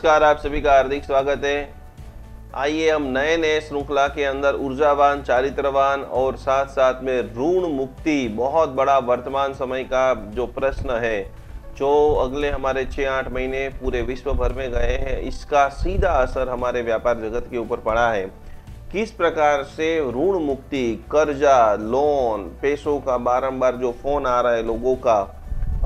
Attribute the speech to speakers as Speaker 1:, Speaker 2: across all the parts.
Speaker 1: नमस्कार, आप सभी का हार्दिक स्वागत है। आइए हम नए श्रृंखला के अंदर ऊर्जावान, चारित्रवान और साथ साथ में ऋण मुक्ति, बहुत बड़ा वर्तमान समय का जो प्रश्न है, जो अगले हमारे 6-8 महीने पूरे विश्व भर में गए हैं, इसका सीधा असर हमारे व्यापार जगत के ऊपर पड़ा है। किस प्रकार से ऋण मुक्ति, कर्जा, लोन, पैसों का बारंबार जो फोन आ रहा है लोगों का,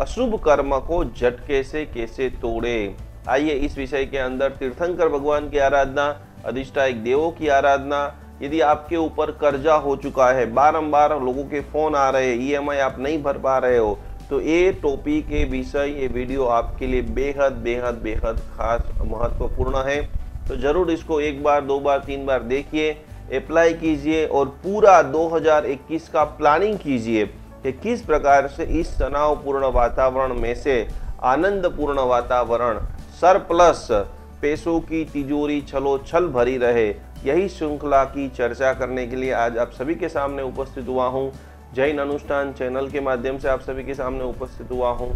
Speaker 1: अशुभ कर्म को झटके से कैसे तोड़े। आइए इस विषय के अंदर तीर्थंकर भगवान की आराधना, अधिष्ठायक देवों की आराधना, यदि आपके ऊपर कर्जा हो चुका है, बारंबार लोगों के फोन आ रहे हैं, ईएमआई आप नहीं भर पा रहे हो, तो ये टॉपिक, ये विषय, ये वीडियो आपके लिए बेहद बेहद बेहद खास महत्वपूर्ण है। तो जरूर इसको एक बार, दो बार, तीन बार देखिए, अप्लाई कीजिए और पूरा 2021 का प्लानिंग कीजिए कि किस प्रकार से इस तनावपूर्ण वातावरण में से आनंदपूर्ण वातावरण, सरप्लस, पैसों की तिजोरी छलोछल भरी रहे। यही श्रृंखला की चर्चा करने के लिए आज आप सभी के सामने उपस्थित हुआ हूँ। जैन अनुष्ठान चैनल के माध्यम से आप सभी के सामने उपस्थित हुआ हूँ।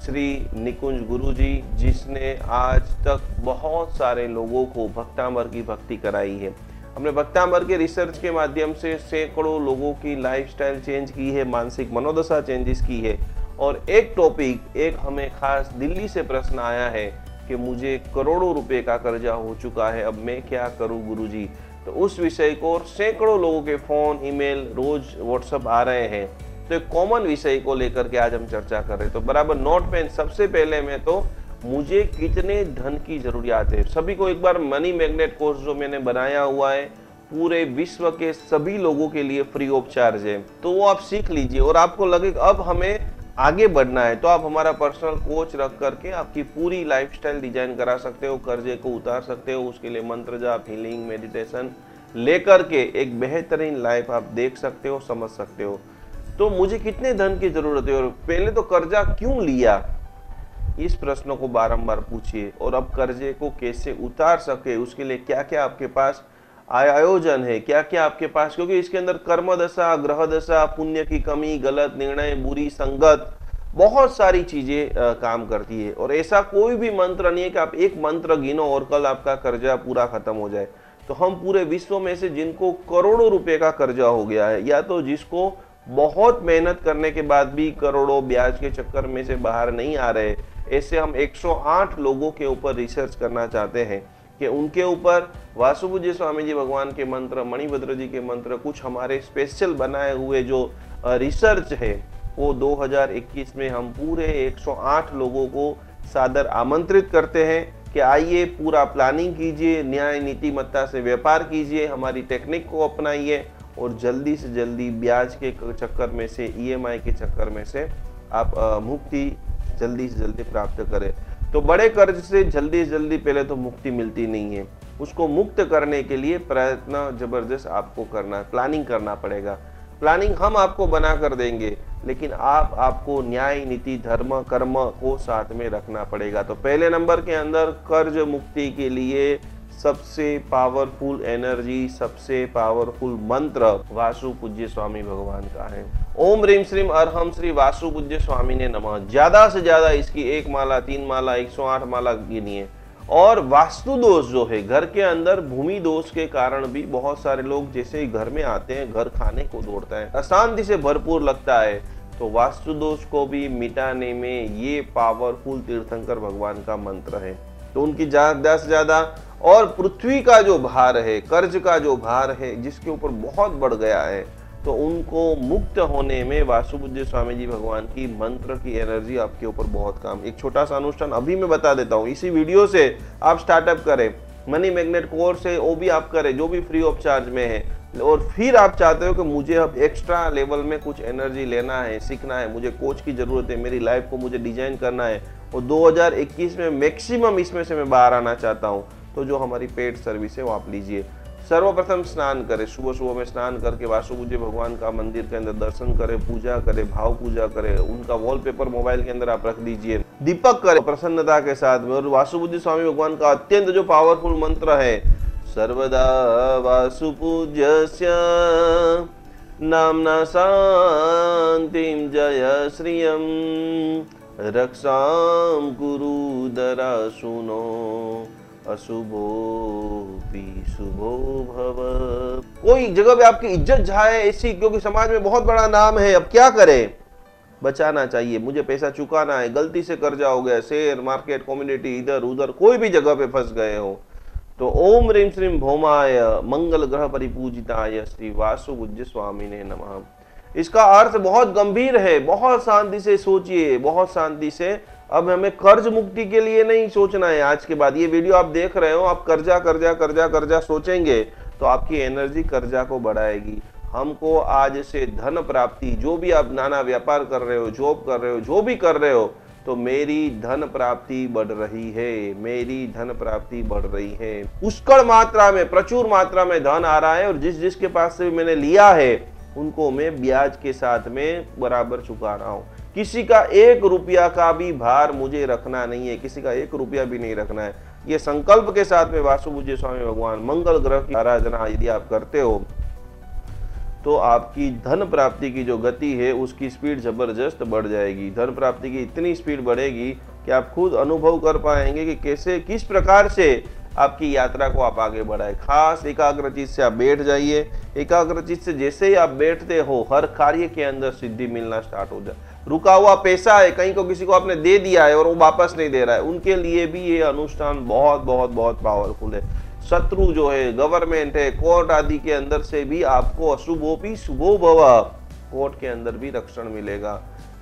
Speaker 1: श्री निकुंज गुरुजी, जिसने आज तक बहुत सारे लोगों को भक्तांबर की भक्ति कराई है। हमने भक्तांबर के रिसर्च के माध्यम से सैकड़ों लोगों की लाइफस्टाइल चेंज की है, मानसिक मनोदशा चेंजेस की है। और एक टॉपिक, एक हमें खास दिल्ली से प्रश्न आया है कि मुझे करोड़ों रुपए का कर्जा हो चुका है, अब मैं क्या करूं गुरुजी। तो उस विषय को, और सैकड़ों लोगों के फोन, ईमेल, रोज व्हाट्सएप आ रहे हैं, तो एक कॉमन विषय को लेकर के आज हम चर्चा कर रहे हैं। तो बराबर नोट पेन। सबसे पहले में तो मुझे कितने धन की जरूरियात है, सभी को एक बार मनी मैग्नेट कोर्स जो मैंने बनाया हुआ है, पूरे विश्व के सभी लोगों के लिए फ्री ऑफ चार्ज है, तो वो आप सीख लीजिए। और आपको लगे अब हमें आगे बढ़ना है, तो आप हमारा पर्सनल कोच रख करके आपकी पूरी लाइफस्टाइल डिजाइन करा सकते हो, कर्जे को उतार सकते हो। उसके लिए मंत्र जाप, हीलिंग, मेडिटेशन लेकर के एक बेहतरीन लाइफ आप देख सकते हो, समझ सकते हो। तो मुझे कितने धन की जरूरत है और पहले तो कर्जा क्यों लिया, इस प्रश्न को बारंबार पूछिए। और अब कर्जे को कैसे उतार सके, उसके लिए क्या क्या आपके पास आयोजन है, क्या क्या आपके पास, क्योंकि इसके अंदर कर्म दशा, ग्रह दशा, पुण्य की कमी, गलत निर्णय, बुरी संगत, बहुत सारी चीजें काम करती है। और ऐसा कोई भी मंत्र नहीं है कि आप एक मंत्र गिनो और कल आपका कर्जा पूरा खत्म हो जाए। तो हम पूरे विश्व में से जिनको करोड़ों रुपए का कर्जा हो गया है, या तो जिसको बहुत मेहनत करने के बाद भी करोड़ों ब्याज के चक्कर में से बाहर नहीं आ रहे, ऐसे हम 108 लोगों के ऊपर रिसर्च करना चाहते हैं कि उनके ऊपर वासुपूज्य स्वामी जी भगवान के मंत्र, मणिभद्र जी के मंत्र, कुछ हमारे स्पेशल बनाए हुए जो रिसर्च है, वो 2021 में हम पूरे 108 लोगों को सादर आमंत्रित करते हैं कि आइए पूरा प्लानिंग कीजिए, न्याय नीतिमत्ता से व्यापार कीजिए, हमारी टेक्निक को अपनाइए और जल्दी से जल्दी ब्याज के चक्कर में से, ईएमआई के चक्कर में से आप मुक्ति जल्दी से जल्दी प्राप्त करें। तो बड़े कर्ज से जल्दी से जल्दी पहले तो मुक्ति मिलती नहीं है, उसको मुक्त करने के लिए प्रयत्न जबरदस्त आपको करना, प्लानिंग करना पड़ेगा। प्लानिंग हम आपको बना कर देंगे, लेकिन आपको न्याय, नीति, धर्म, कर्म को साथ में रखना पड़ेगा। तो पहले नंबर के अंदर कर्ज मुक्ति के लिए सबसे पावरफुल एनर्जी, सबसे पावरफुल मंत्र वासु पूज्य स्वामी भगवान का है। ओम ह्रीम श्रीम अरहम श्री वासु पूज्य स्वामी ने नमः। ज्यादा से ज्यादा इसकी 1 माला, 3 माला, 108 माला गिनिए। और वास्तु दोष जो है, घर के अंदर भूमि दोष के कारण भी बहुत सारे लोग जैसे ही घर में आते हैं, घर खाने को दौड़ता है, अशांति से भरपूर लगता है। तो वास्तु दोष को भी मिटाने में ये पावरफुल तीर्थंकर भगवान का मंत्र है। तो उनकी ज्यादा से ज्यादा, और पृथ्वी का जो भार है, कर्ज का जो भार है, जिसके ऊपर बहुत बढ़ गया है, तो उनको मुक्त होने में वासुपूज्य स्वामी जी भगवान की मंत्र की एनर्जी आपके ऊपर बहुत काम। एक छोटा सा अनुष्ठान अभी मैं बता देता हूँ, इसी वीडियो से आप स्टार्टअप करें। मनी मैग्नेट कोर्स है, वो भी आप करें, जो भी फ्री ऑफ चार्ज में है। और फिर आप चाहते हो कि मुझे अब एक्स्ट्रा लेवल में कुछ एनर्जी लेना है, सीखना है, मुझे कोच की जरूरत है, मेरी लाइफ को मुझे डिजाइन करना है, और 2021 में मैक्सिमम इसमें से मैं बाहर आना चाहता हूँ, तो जो हमारी पेड सर्विस है वो आप लीजिए। सर्वप्रथम स्नान करें, सुबह सुबह में स्नान करके वासुपूज्य भगवान का मंदिर के अंदर दर्शन करें, पूजा करें, भाव पूजा करें। उनका वॉलपेपर मोबाइल के अंदर आप रख दीजिए, दीपक करें प्रसन्नता के साथ में। और वासुपूज्य स्वामी भगवान का अत्यंत जो पावरफुल मंत्र है, सर्वदा वासुपूज्यस्य नाम्ना शांतिं जय श्रियं रक्षां कुरु दरा सुनो। अशुभोऽपि शुभो भव। कोई जगह पे आपकी इज्जत जाए ऐसी, क्योंकि समाज में बहुत बड़ा नाम है, अब क्या करें? बचाना चाहिए, मुझे पैसा चुकाना है, गलती से कर्जा हो गया, शेयर मार्केट कम्युनिटी इधर उधर कोई भी जगह पे फंस गए हो, तो ओम ह्रीं श्रीं भौमाय मंगल ग्रह परिपूजिताय श्री वासुपूज्य स्वामिने नमः। इसका अर्थ बहुत गंभीर है, बहुत शांति से सोचिए, बहुत शांति से। अब हमें कर्ज मुक्ति के लिए नहीं सोचना है। आज के बाद ये वीडियो आप देख रहे हो, आप कर्जा कर्जा कर्जा कर्जा सोचेंगे तो आपकी एनर्जी कर्जा को बढ़ाएगी। हमको आज से धन प्राप्ति, जो भी आप नाना व्यापार कर रहे हो, जॉब कर रहे हो, जो भी कर रहे हो, तो मेरी धन प्राप्ति बढ़ रही है, मेरी धन प्राप्ति बढ़ रही है। पुष्कल मात्रा में, प्रचुर मात्रा में धन आ रहा है, और जिस जिसके पास से भी मैंने लिया है उनको मैं ब्याज के साथ में बराबर चुका रहा हूँ। किसी का 1 रुपया का भी भार मुझे रखना नहीं है, किसी का 1 रुपया भी नहीं रखना है। ये संकल्प के साथ में वासुपूज्य स्वामी भगवान मंगल ग्रह की आराधना यदि आप करते हो तो आपकी धन प्राप्ति की जो गति है उसकी स्पीड जबरदस्त बढ़ जाएगी। धन प्राप्ति की इतनी स्पीड बढ़ेगी कि आप खुद अनुभव कर पाएंगे कि कैसे, किस प्रकार से आपकी यात्रा को आप आगे बढ़ाए। खास एकाग्रचित से आप बैठ जाइए। एकाग्रचित से जैसे ही आप बैठते हो, हर कार्य के अंदर सिद्धि मिलना स्टार्ट हो जाए। रुका हुआ पैसा है, कहीं को किसी को आपने दे दिया है और वो वापस नहीं दे रहा है, उनके लिए भी ये अनुष्ठान बहुत बहुत बहुत पावरफुल है। शत्रु जो है, गवर्नमेंट है, कोर्ट आदि के अंदर से भी आपको अशुभोऽपि शुभो भव, कोर्ट के अंदर भी रक्षण मिलेगा।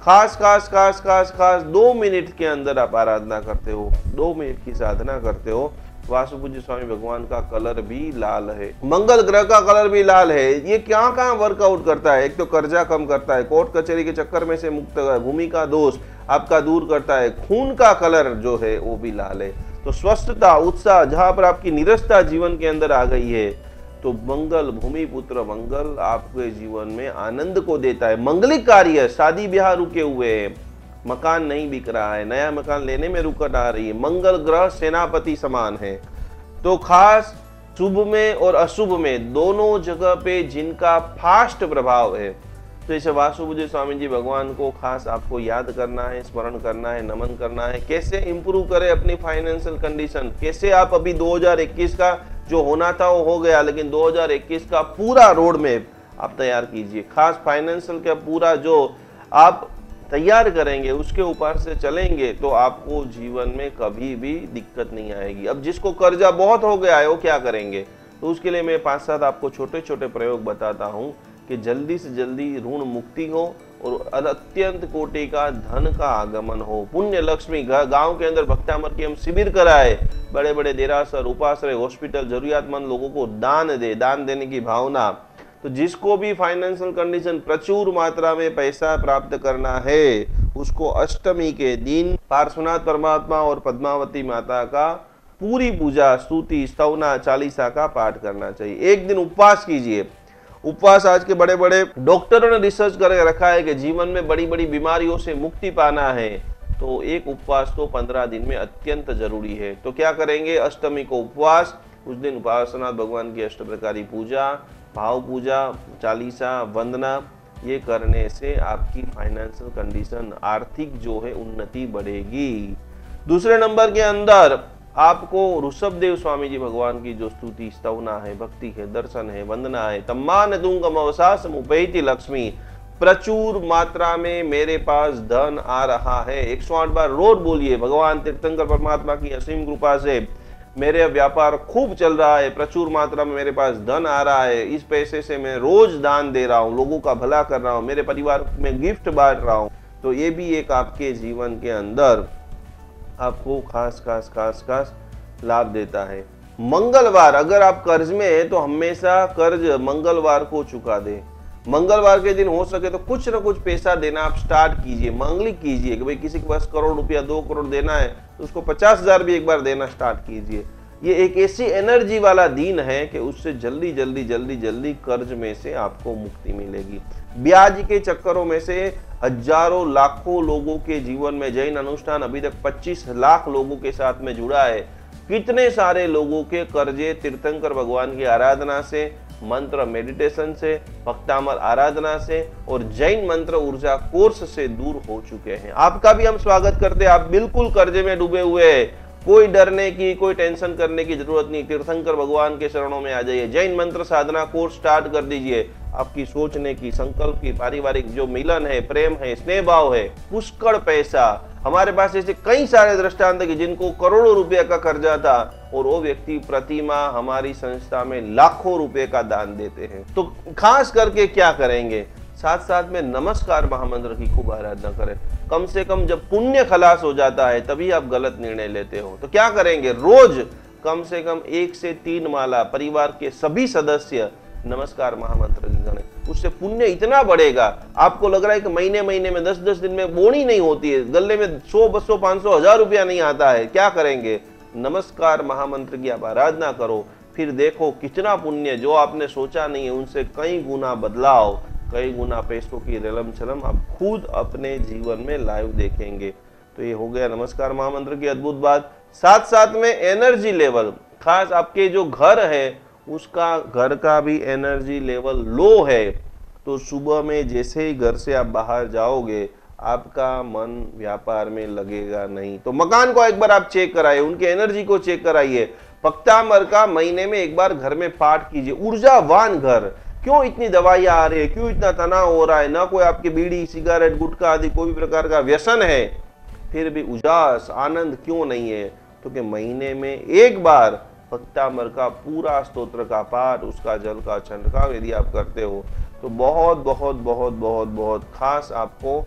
Speaker 1: खास खास खास खास खास 2 मिनट के अंदर आप आराधना करते हो, 2 मिनट की साधना करते हो। वासुपूज्य स्वामी भगवान का कलर भी लाल है, मंगल ग्रह का कलर भी लाल है। ये क्या कहाँ वर्कआउट करता है? एक तो कर्जा कम करता है, कोर्ट कचहरी के चक्कर में से मुक्त, भूमि का दोष आपका दूर करता है। खून का कलर जो है वो भी लाल है। तो स्वस्थता, उत्साह, जहां पर आपकी निरस्ता जीवन के अंदर आ गई है, तो मंगल, भूमि पुत्र मंगल आपके जीवन में आनंद को देता है। मंगलिक कार्य, शादी ब्याह रुके हुए हैं, मकान नहीं बिक रहा है, नया मकान लेने में रुकावट आ रही है, मंगल ग्रह सेनापति समान है। तो खास शुभ में और अशुभ में दोनों जगह पे जिनका फास्ट प्रभाव है, तो इसे वासुपूज्य स्वामी जी भगवान को खास आपको याद करना है, स्मरण करना है, नमन करना है। कैसे इंप्रूव करें अपनी फाइनेंशियल कंडीशन, कैसे आप अभी 2021 का जो होना था वो हो गया, लेकिन 2021 का पूरा रोड मैप आप तैयार कीजिए। खास फाइनेंशियल का पूरा जो आप तैयार करेंगे, उसके ऊपर से चलेंगे तो आपको जीवन में कभी भी दिक्कत नहीं आएगी। अब जिसको कर्जा बहुत हो गया है वो क्या करेंगे, तो उसके लिए मैं 5-7 आपको छोटे छोटे प्रयोग बताता हूँ कि जल्दी से जल्दी ऋण मुक्ति हो और अत्यंत कोटि का धन का आगमन हो। पुण्य लक्ष्मी, गांव के अंदर भक्तामर की हम शिविर कराए, बड़े बड़े देरासर, उपाश्रय, हॉस्पिटल, जरूरियातमंद लोगों को दान दे, दान देने की भावना। तो जिसको भी फाइनेंशियल कंडीशन, प्रचुर मात्रा में पैसा प्राप्त करना है, उसको अष्टमी के दिन पार्श्वनाथ परमात्मा और पद्मावती माता का पूरी पूजा, स्तुति, स्तवना, चालीसा का पाठ करना चाहिए। एक दिन उपवास कीजिए। उपवास आज के बड़े बड़े डॉक्टरों ने रिसर्च करके रखा है कि जीवन में बड़ी बड़ी बीमारियों से मुक्ति पाना है तो एक उपवास तो 15 दिन में अत्यंत जरूरी है। तो क्या करेंगे? अष्टमी को उपवास, उस दिन पार्श्वनाथ भगवान की अष्टप्रकारी पूजा, भाव पूजा, चालीसा, वंदना, ये करने से आपकी फाइनेंशियल कंडीशन, आर्थिक जो है उन्नति बढ़ेगी। दूसरे नंबर के अंदर आपको ऋषभदेव स्वामी जी भगवान की जो स्तुति, स्तवना है, भक्ति है, दर्शन है, वंदना है। तम्मान तुंगम अवसासम उपैति लक्ष्मी, प्रचुर मात्रा में मेरे पास धन आ रहा है। 108 बार रोज बोलिए, भगवान तीर्थंकर परमात्मा की असीम कृपा से मेरे व्यापार खूब चल रहा है, प्रचुर मात्रा में मेरे पास धन आ रहा है, इस पैसे से मैं रोज दान दे रहा हूँ, लोगों का भला कर रहा हूँ, मेरे परिवार में गिफ्ट बांट रहा हूँ। तो ये भी एक आपके जीवन के अंदर आपको खास खास खास खास लाभ देता है। मंगलवार, अगर आप कर्ज में है तो हमेशा कर्ज मंगलवार को चुका दे। मंगलवार के दिन हो सके तो कुछ ना कुछ पैसा देना आप स्टार्ट कीजिए, मांगलिक कीजिए कि भाई किसी के पास करोड़ रुपया, 2 करोड़ देना है तो उसको 50,000 भी एक बार देना स्टार्ट कीजिए। ये एक ऐसी एनर्जी वाला दिन है कि उससे जल्दी जल्दी जल्दी जल्दी कर्ज में से आपको मुक्ति मिलेगी। ब्याज के चक्करों में से हजारों लाखों लोगों के जीवन में जैन अनुष्ठान अभी तक 25 लाख लोगों के साथ में जुड़ा है। कितने सारे लोगों के कर्जे तीर्थंकर भगवान की आराधना से, मंत्र मेडिटेशन से, भक्तामर आराधना से और जैन मंत्र ऊर्जा कोर्स से दूर हो चुके हैं। आपका भी हम स्वागत करते हैं। आप बिल्कुल कर्जे में डूबे हुए हैं, कोई डरने की, कोई टेंशन करने की जरूरत नहीं। तीर्थंकर भगवान के शरणों में आ जाइए, जैन मंत्र साधना कोर्स स्टार्ट कर दीजिए। आपकी सोचने की, संकल्प की, पारिवारिक जो मिलन है, प्रेम है, स्नेह भाव है, पुष्कड़ पैसा। हमारे पास ऐसे कई सारे दृष्टांत है कि जिनको करोड़ों रुपए का कर्जा था और वो व्यक्ति प्रतिमाह हमारी संस्था में लाखों रुपए का दान देते हैं। तो खास करके क्या करेंगे, साथ साथ में नमस्कार महामंत्र की खूब आराधना करें। कम से कम जब पुण्य खलास हो जाता है तभी आप गलत निर्णय लेते हो। तो क्या करेंगे, रोज कम से कम 1 से 3 माला परिवार के सभी सदस्य नमस्कार महामंत्र की करें। उससे पुण्य इतना बढ़ेगा, आपको लग रहा है कि महीने महीने में 10-10 दिन में बोनी नहीं होती है, गले में 100, 200, 500, 1000 रुपया नहीं आता है। क्या करेंगे, नमस्कार महामंत्र की आप आराधना करो, फिर देखो कितना पुण्य जो आपने सोचा नहीं है उनसे कई गुना बदलाव, कई गुना पैसों की रेलम छलम आप खुद अपने जीवन में लाइव देखेंगे। तो ये हो गया नमस्कार महामंत्र की अद्भुत बात। साथ साथ में एनर्जी लेवल, खास आपके जो घर है उसका, घर का भी एनर्जी लेवल लो है तो सुबह में जैसे ही घर से आप बाहर जाओगे आपका मन व्यापार में लगेगा नहीं। तो मकान को एक बार आप चेक कराइए, उनके एनर्जी को चेक कराइए। पक्तांबर का महीने में एक बार घर में पाठ कीजिए। ऊर्जावान घर, क्यों इतनी दवाइयां आ रही है, क्यों इतना तनाव हो रहा है, ना कोई आपकी बीड़ी सिगरेट गुटखा आदि कोई भी प्रकार का व्यसन है, फिर भी उजास आनंद क्यों नहीं है, क्योंकि महीने में एक बार पक्तांबर का पूरा स्तोत्र का पाठ, उसका जल का छंटकाव यदि आप करते हो तो बहुत बहुत बहुत बहुत बहुत खास आपको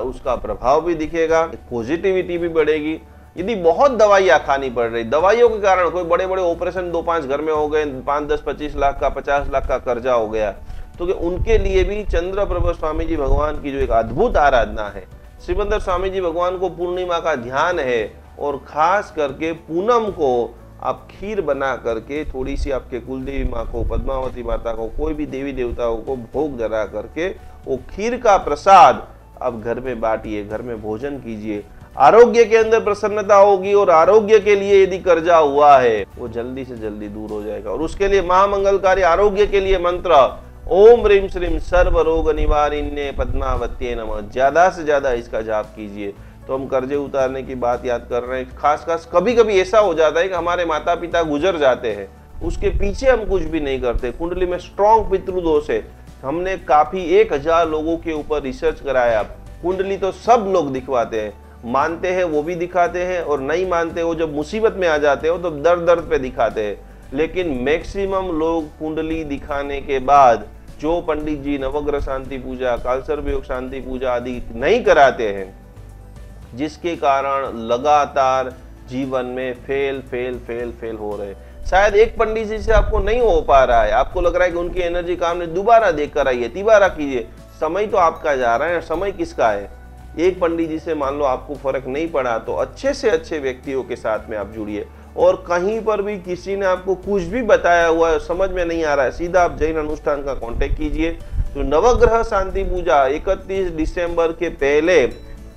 Speaker 1: उसका प्रभाव भी दिखेगा, पॉजिटिविटी भी बढ़ेगी। यदि बहुत दवाइयां खानी पड़ रही, दवाइयों के कारण कोई बड़े बड़े ऑपरेशन 2-5 घर में हो गए, 5-10-25 लाख का 50 लाख का कर्जा हो गया, तो कि उनके लिए भी चंद्रप्रभ स्वामी जी भगवान की जो एक अद्भुत आराधना है, श्रीमंदर स्वामी जी भगवान को पूर्णिमा का ध्यान है और खास करके पूनम को आप खीर बना करके थोड़ी सी आपके कुलदेवी माँ को, पद्मावती माता को, कोई भी देवी देवताओं को भोग जरा करके वो खीर का प्रसाद आप घर में बांटिए, घर में भोजन कीजिए। आरोग्य के अंदर प्रसन्नता होगी और आरोग्य के लिए यदि कर्जा हुआ है वो जल्दी से जल्दी दूर हो जाएगा। और उसके लिए महामंगलकारी आरोग्य के लिए मंत्र ओम ह्रीं श्रीं सर्व रोग निवारिण्ये पद्मावत्ये नमः, ज्यादा से ज्यादा इसका जाप कीजिए। तो हम कर्जे उतारने की बात याद कर रहे हैं। खास कभी कभी ऐसा हो जाता है कि हमारे माता पिता गुजर जाते हैं, उसके पीछे हम कुछ भी नहीं करते, कुंडली में स्ट्रॉन्ग पितृदोष है। हमने काफी 1000 लोगों के ऊपर रिसर्च कराया, कुंडली तो सब लोग दिखवाते हैं, मानते हैं वो भी दिखाते हैं और नहीं मानते हो जब मुसीबत में आ जाते हो तो दर्द दर्द पे दिखाते हैं। लेकिन मैक्सिमम लोग कुंडली दिखाने के बाद जो पंडित जी नवग्रह शांति पूजा, कालसर्प योग शांति पूजा आदि नहीं कराते हैं, जिसके कारण लगातार जीवन में फेल हो रहे। शायद एक पंडित जी से आपको नहीं हो पा रहा है, आपको लग रहा है कि उनकी एनर्जी काम नहीं, दोबारा देख कर आइए, तिबारा कीजिए। समय तो आपका जा रहा है, समय किसका है। एक पंडित जी से मान लो आपको फर्क नहीं पड़ा तो अच्छे से अच्छे व्यक्तियों के साथ में आप जुड़िए। और कहीं पर भी किसी ने आपको कुछ भी बताया हुआ है, समझ में नहीं आ रहा है, सीधा आप जैन अनुष्ठान का कांटेक्ट कीजिए। तो नवग्रह शांति पूजा 31 दिसंबर के पहले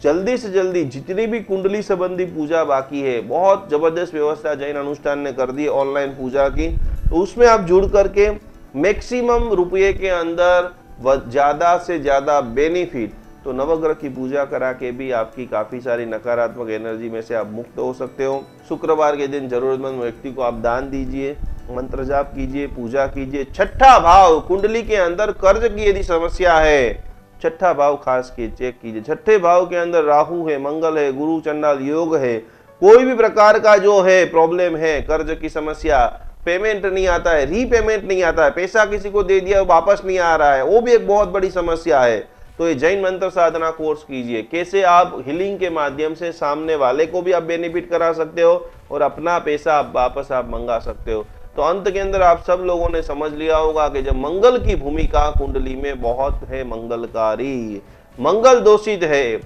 Speaker 1: जल्दी से जल्दी जितनी भी कुंडली संबंधी पूजा बाकी है, बहुत जबरदस्त व्यवस्था जैन अनुष्ठान ने कर दी ऑनलाइन पूजा की, तो उसमें आप जुड़ करके मैक्सिमम रुपये के अंदर ज्यादा से ज्यादा बेनिफिट। तो नवग्रह की पूजा करा के भी आपकी काफी सारी नकारात्मक एनर्जी में से आप मुक्त हो सकते हो। शुक्रवार के दिन जरूरतमंद व्यक्ति को आप दान दीजिए, मंत्र जाप कीजिए, पूजा कीजिए। छठा भाव, कुंडली के अंदर कर्ज की यदि समस्या है, छठा भाव खास के चेक कीजिए। छठे भाव के अंदर राहु है, मंगल है, गुरु चंडाल योग है, कोई भी प्रकार का जो है प्रॉब्लम है, कर्ज की समस्या, पेमेंट नहीं आता है, रीपेमेंट नहीं आता है, पैसा किसी को दे दिया वापस नहीं आ रहा है, वो भी एक बहुत बड़ी समस्या है। तो ये जैन मंत्र साधना कोर्स कीजिए, कैसे आप हीलिंग के माध्यम से सामने वाले को भी आप बेनिफिट करा सकते हो और अपना पैसा आप वापस आप मंगा सकते हो। तो अंत के अंदर आप सब लोगों ने समझ लिया होगा कि जब मंगल की भूमिका कुंडली में बहुत है मंगलकारी, मंगल दूषित है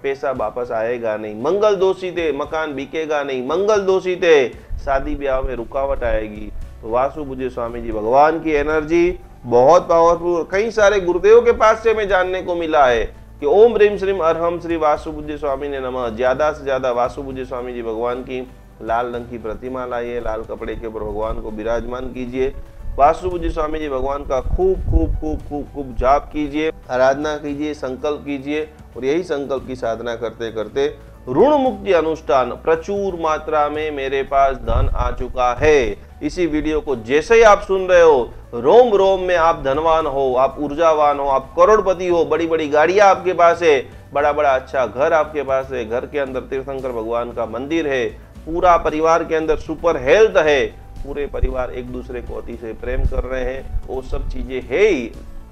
Speaker 1: पैसा वापस आएगा नहीं, मंगल दूषित है मकान बिकेगा नहीं, मंगल दूषित है शादी ब्याह में रुकावट आएगी। तो वासु पूज्य स्वामी जी भगवान की एनर्जी बहुत पावरफुल। कई सारे गुरुदेव के पास से हमें जानने को मिला है कि ओम ह्रीं श्रीं अरहम श्री वासु पूज्य स्वामी ने नमः, ज्यादा से ज्यादा वासु पूज्य स्वामी जी भगवान की लाल रंग की प्रतिमा लाइए, लाल कपड़े के ऊपर भगवान को विराजमान कीजिए, वासु पूज्य स्वामी जी भगवान का खूब खूब खूब खूब खूब जाप कीजिए, आराधना कीजिए, संकल्प कीजिए और यही संकल्प की साधना करते करते ऋण मुक्ति अनुष्ठान, प्रचुर मात्रा में मेरे पास धन आ चुका है। इसी वीडियो को जैसे ही आप सुन रहे हो, रोम रोम में आप धनवान हो, आप ऊर्जावान हो, आप करोड़पति हो, बड़ी बड़ी गाड़ियां आपके पास है, बड़ा बड़ा अच्छा घर आपके पास है, घर के अंदर तीर्थंकर भगवान का मंदिर है, पूरा परिवार के अंदर सुपर हेल्थ है, पूरे परिवार एक दूसरे को अति से प्रेम कर रहे हैं, वो सब चीजें है ही।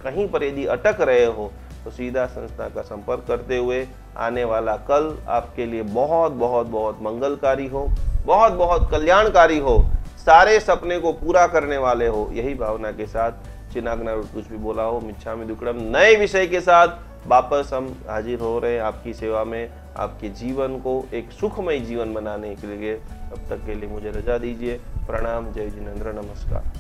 Speaker 1: कहीं पर यदि अटक रहे हो तो सीधा संस्था का संपर्क करते हुए आने वाला कल आपके लिए बहुत बहुत बहुत मंगलकारी हो, बहुत बहुत कल्याणकारी हो, सारे सपने को पूरा करने वाले हो, यही भावना के साथ चिनागना कुछ भी बोला हो मिच्छामि दुक्कडम नए विषय के साथ वापस हम हाजिर हो रहे हैं आपकी सेवा में, आपके जीवन को एक सुखमय जीवन बनाने के लिए। तब तक के लिए मुझे रजा दीजिए। प्रणाम, जय जिनेंद्र, नमस्कार।